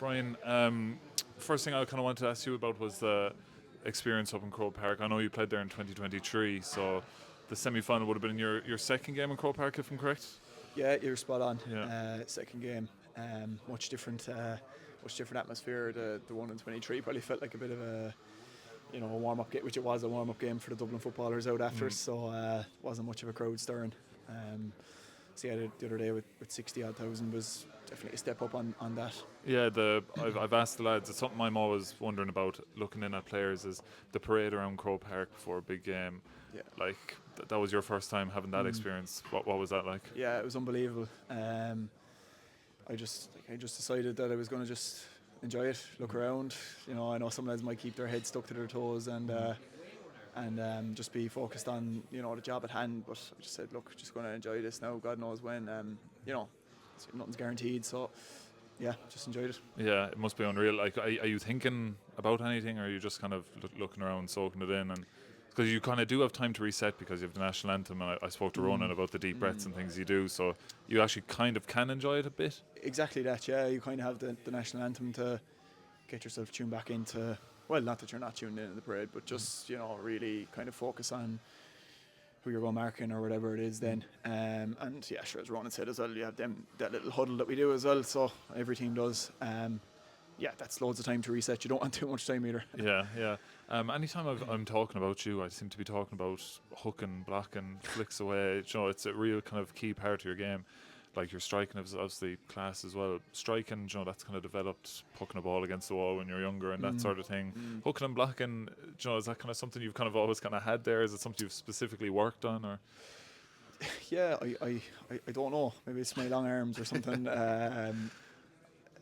Brian, first thing I kind of wanted to ask you about was the experience up in Croke Park. I know you played there in 2023, so the semi-final would have been your second game in Croke Park, if I'm correct? Yeah, you're spot on. Yeah. Second game, much different atmosphere. The one in 23 probably felt like a bit of a warm-up game, which it was a warm-up game for the Dublin footballers out after, so wasn't much of a crowd stirring. So yeah, the other day with 60 odd thousand was definitely a step up on that. Yeah, I've asked the lads. It's something I'm always wondering about looking in at players is the parade around Croke Park before a big game. Yeah. Like that was your first time having that experience. What was that like? Yeah, it was unbelievable. I just decided that I was going to just enjoy it, look around. I know some lads might keep their heads stuck to their toes and just be focused on the job at hand. But I just said, look, just going to enjoy this now. God knows when. Nothing's guaranteed. So yeah, just enjoyed it. Yeah, it must be unreal. Like, are you thinking about anything, or are you just kind of looking around, soaking it in? And because you kind of do have time to reset because you have the national anthem, and I spoke to Ronan about the deep breaths and things you do, so you actually kind of can enjoy it a bit. Exactly that. Yeah, you kind of have the national anthem to get yourself tuned back into. Well, not that you're not tuned in the parade, but just really kind of focus on who you're going marking or whatever it is then. And yeah, sure, as Ronan said as well, you have that little huddle that we do as well, so every team does. Yeah, that's loads of time to reset. You don't want too much time either. Yeah. Anytime I'm talking about you, I seem to be talking about hooking, blocking, flicks away. It's a real kind of key part of your game. Like your striking is obviously class as well. Striking, that's kind of developed, pucking a ball against the wall when you're younger and that sort of thing. Hooking and blocking, is that kind of something you've kind of always kind of had there? Is it something you've specifically worked on, or? Yeah, I don't know. Maybe it's my long arms or something.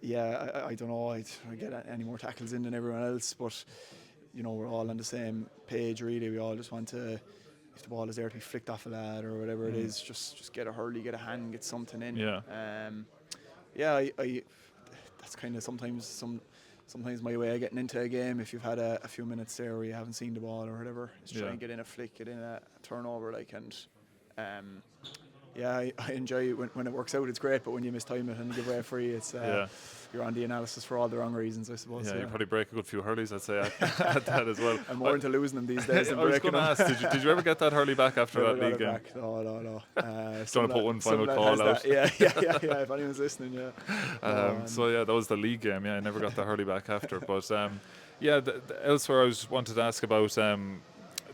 Yeah, I don't know. I get any more tackles in than everyone else, but we're all on the same page really. We all just want to, if the ball is there to be flicked off a lad or whatever it is, just get a hurley, get a hand, get something in. Yeah. I that's kind of sometimes my way of getting into a game. If you've had a few minutes there where you haven't seen the ball or whatever, is try and get in a flick, get in a turnover, I enjoy it when it works out. It's great, but when you mistime it and give away a free, it's you're on the analysis for all the wrong reasons, I suppose. Yeah, you probably break a good few hurleys, I'd say, at that as well. I'm more into losing them these days than I was breaking going to them. ask, did you ever get that hurley back after that league game? No. Just want to put one final call out. Yeah, if anyone's listening, yeah. So yeah, that was the league game. Yeah, I never got the hurley back after. But elsewhere I wanted to ask about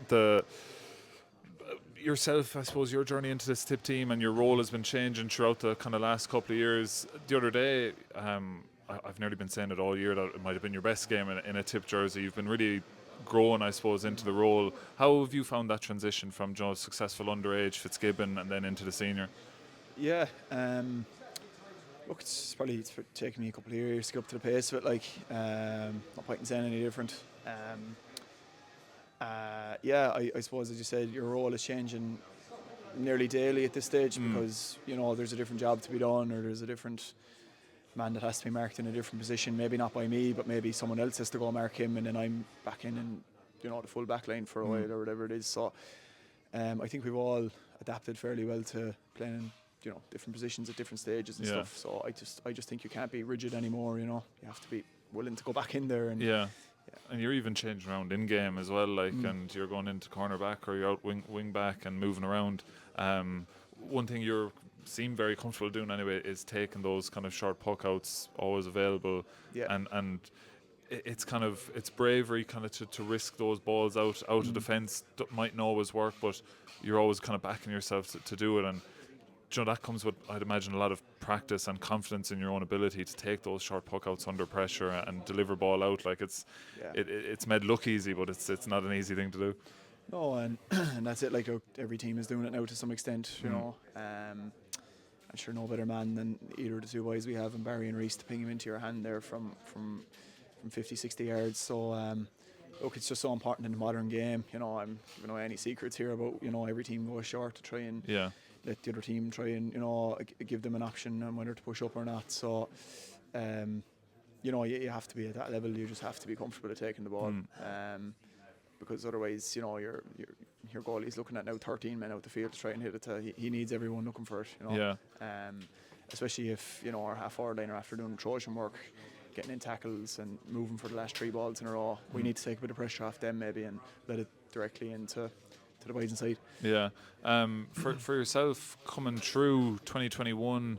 the yourself, I suppose, your journey into this Tipp team and your role has been changing throughout the kind of last couple of years. The other day, I've nearly been saying it all year that it might have been your best game in a Tipp jersey. You've been really growing, I suppose, into the role. How have you found that transition from successful underage Fitzgibbon and then into the senior? Yeah, look, it's taken me a couple of years to get up to the pace of it. Not quite saying any different. I suppose, as you said, your role is changing nearly daily at this stage because there's a different job to be done, or there's a different man that has to be marked in a different position. Maybe not by me, but maybe someone else has to go mark him, and then I'm back in the full back line for a while or whatever it is. So I think we've all adapted fairly well to playing different positions at different stages and stuff. So I just think you can't be rigid anymore. You have to be willing to go back in there and. And you're even changing around in game as well, and you're going into cornerback or you're out wing back and moving around. One thing you seem very comfortable doing anyway is taking those kind of short puck outs, always available. And it's bravery kind of to risk those balls out of defence. Mightn't always work, but you're always kind of backing yourself to do it. And that comes with, I'd imagine, a lot of practice and confidence in your own ability to take those short puck outs under pressure and deliver ball out. It's made look easy, but it's not an easy thing to do. No, and that's it. Every team is doing it now to some extent. I'm sure no better man than either of the two boys we have, and Barry and Reese, to ping him into your hand there from 50, 60 yards. So look, it's just so important in the modern game. I'm giving away any secrets here about every team goes short to try and let the other team try and give them an option on whether to push up or not. So you have to be at that level. You just have to be comfortable at taking the ball, because otherwise your goalie's looking at now 13 men out the field to try and hit it. He needs everyone looking for it. Especially if our half forward line are after doing Trojan work. getting in tackles and moving for the last 3 balls in a row. We need to take a bit of pressure off them maybe and let it directly into the boys inside. Yeah. For yourself, coming through 2021,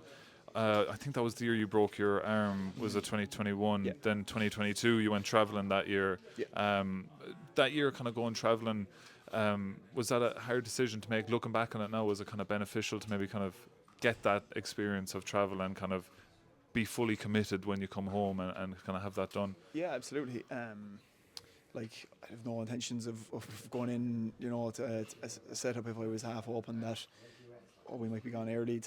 I think that was the year you broke your arm, was it 2021? Yeah. Then 2022, you went travelling that year. Yeah. That year kind of going travelling, was that a hard decision to make? Looking back on it now, was it kind of beneficial to maybe kind of get that experience of travel and kind of be fully committed when you come home and kind of have that done? Yeah, absolutely. Like, I have no intentions of going in, to a setup if I was half open that, we might be gone early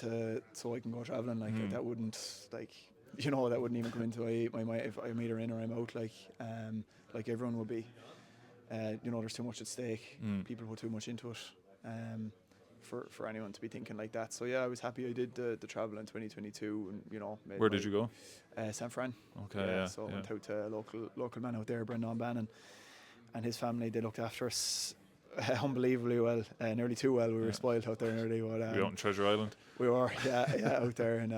so I can go travelling. Like, that wouldn't, like, that wouldn't even come into my mind if I'm either in or I'm out, like everyone would be. There's too much at stake. People put too much into it for anyone to be thinking like that. So, yeah, I was happy I did the travel in 2022. And, Where did you go? San Fran. Okay, yeah. So I went out to a local man out there, Brendan Bannon, and his family. They looked after us unbelievably well, nearly too well. We were spoiled out there nearly. But, Were you out in Treasure Island? We were, out there, and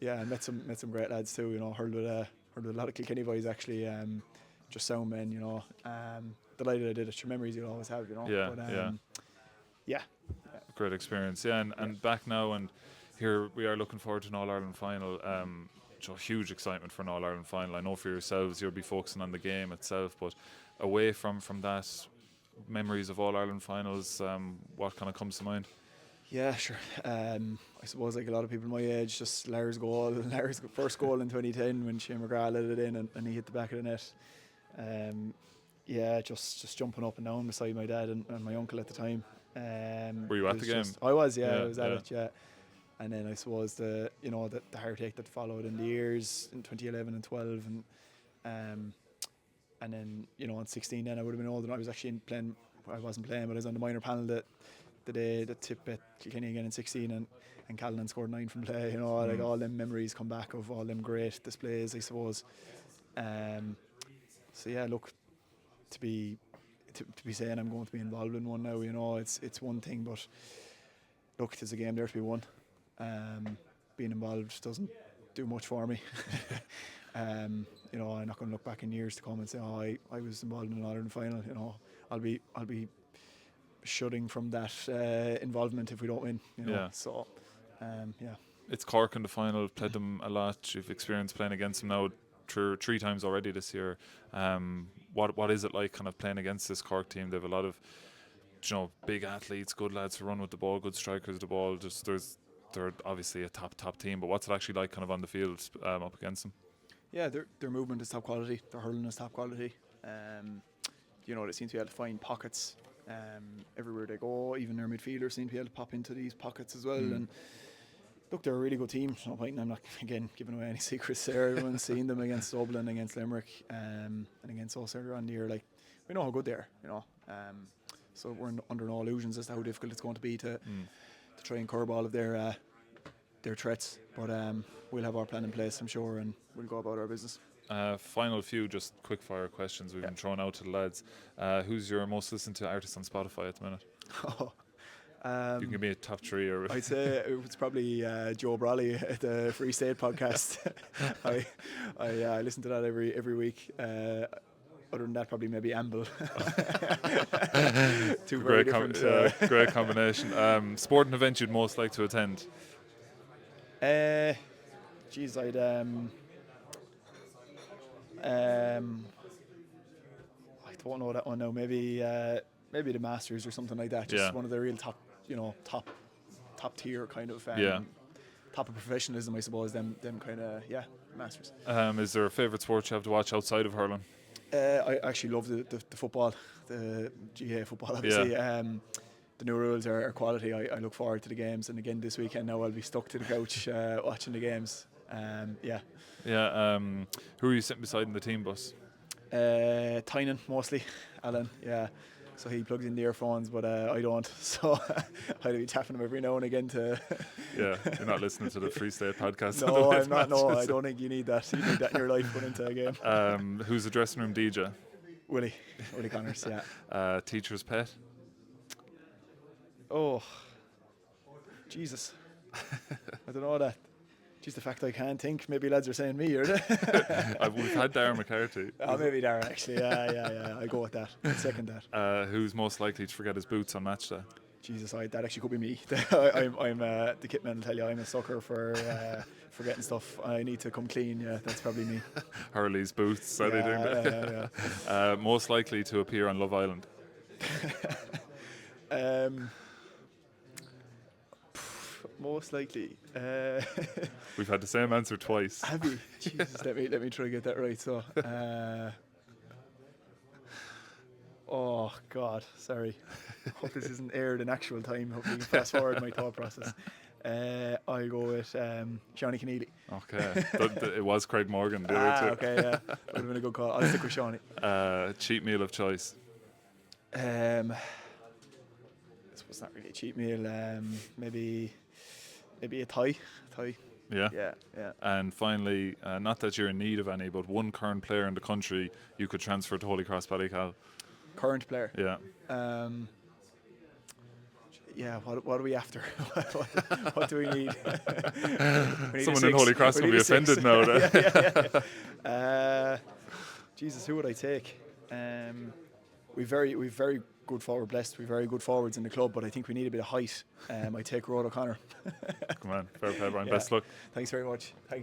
and met some great lads too. Heard with a lot of Kilkenny boys actually. Just sound men, delighted I did it. Your memories you'll always have, Yeah, but, yeah. Great experience, yeah. And back now, and here we are looking forward to an All-Ireland final. Huge excitement for an All-Ireland final. I know for yourselves you'll be focusing on the game itself, but away from that, memories of All-Ireland finals, what kind of comes to mind? Yeah, sure. I suppose like a lot of people my age, just Lara's first goal in 2010 when Shane McGrath let it in and he hit the back of the net. Just jumping up and down beside my dad and my uncle at the time. Were you at the game? I was, I was at it, yeah. And then I suppose the heartache that followed in the years in 2011 and 12 and then in 16 then I would have been older. I was actually playing. I wasn't playing, but I was on the minor panel the day that Tipp at Kilkenny again in 16 and Callan scored 9 from play. Like all them memories come back of all them great displays, I suppose. So yeah, look, to be saying I'm going to be involved in one now, it's one thing, but look, there's a game there to be won. Being involved doesn't do much for me. I'm not going to look back in years to come and say, I was involved in an All-Ireland final. I'll be shutting from that involvement if we don't win. Yeah. So, It's Cork in the final. Played them a lot. You've experienced playing against them now three times already this year. What is it like kind of playing against this Cork team? They have a lot of big athletes, good lads who run with the ball, good strikers of the ball. They're obviously a top team, but what's it actually like kind of on the field up against them? Yeah, their movement is top quality. Their hurling is top quality. They seem to be able to find pockets everywhere they go. Even their midfielders seem to be able to pop into these pockets as well. And look, they're a really good team. No point. I'm not again giving away any secrets there. Everyone's seen them against Dublin, against Limerick, and against us earlier on the year. Like, we know how good they are. So we're under no illusions as to how difficult it's going to be to try and curb all of their threats. But we'll have our plan in place, I'm sure, and we'll go about our business. Final few just quick fire questions we've been thrown out to the lads. Who's your most listened to artist on Spotify at the minute? You can give me a top 3 or I'd say it's probably Joe Brawley at the Free State podcast. I listen to that every week. Other than that, probably maybe Amble. Two very different. Great combination. Sporting event you'd most like to attend? I'd I don't know that one now. Maybe the Masters or something like that. Just one of the real top tier kind of top of professionalism, I suppose. Them kind of Masters. Is there a favourite sport you have to watch outside of hurling? I actually love the football, the GA football. Obviously, the new rules are quality. I look forward to the games, and again this weekend now I'll be stuck to the couch watching the games. Who are you sitting beside in the team bus? Tynan mostly, Alan. Yeah. So he plugs in the earphones, but I don't. So I'll be tapping him every now and again to. You're not listening to the Free State podcast. No, I'm not. No, I don't think you need that. You need that in your life going into a game. Who's the dressing room DJ? Willie Connors. Yeah. Teacher's pet? Oh, Jesus. I don't know that. Geez, the fact I can't think. Maybe lads are saying me, or We've had Darren McCarthy. oh, maybe Darren actually. Yeah. I go with that. I'd second that. Who's most likely to forget his boots on match day? Jesus, that actually could be me. I'm the kitman will tell you I'm a sucker for forgetting stuff. I need to come clean. Yeah, that's probably me. Hurley's boots, anything. Yeah. Most likely to appear on Love Island? Most likely. We've had the same answer twice. Have you? Jesus, let me try to get that right. So, oh God, sorry. Hope this isn't aired in actual time. Hope you can fast forward my thought process. I'll go with Shawnee Keneally. Okay, it was Craig Morgan. The other two. Okay, yeah, would have been a good call. I'll stick with Shawnee. Cheat meal of choice. I suppose not really a cheat meal. Maybe a Thai. Yeah. Yeah. And finally, not that you're in need of any, but one current player in the country you could transfer to Holy Cross Ballycal. Current player. Yeah. Yeah, what are we after? What do we need? Someone in Holy Cross will be offended now. Yeah. Jesus, who would I take? We've very good forward, blessed. We've very good forwards in the club, but I think we need a bit of height. I take Rod O'Connor. Come on, fair play, Brian. Yeah. Best luck. Thanks very much. Thanks.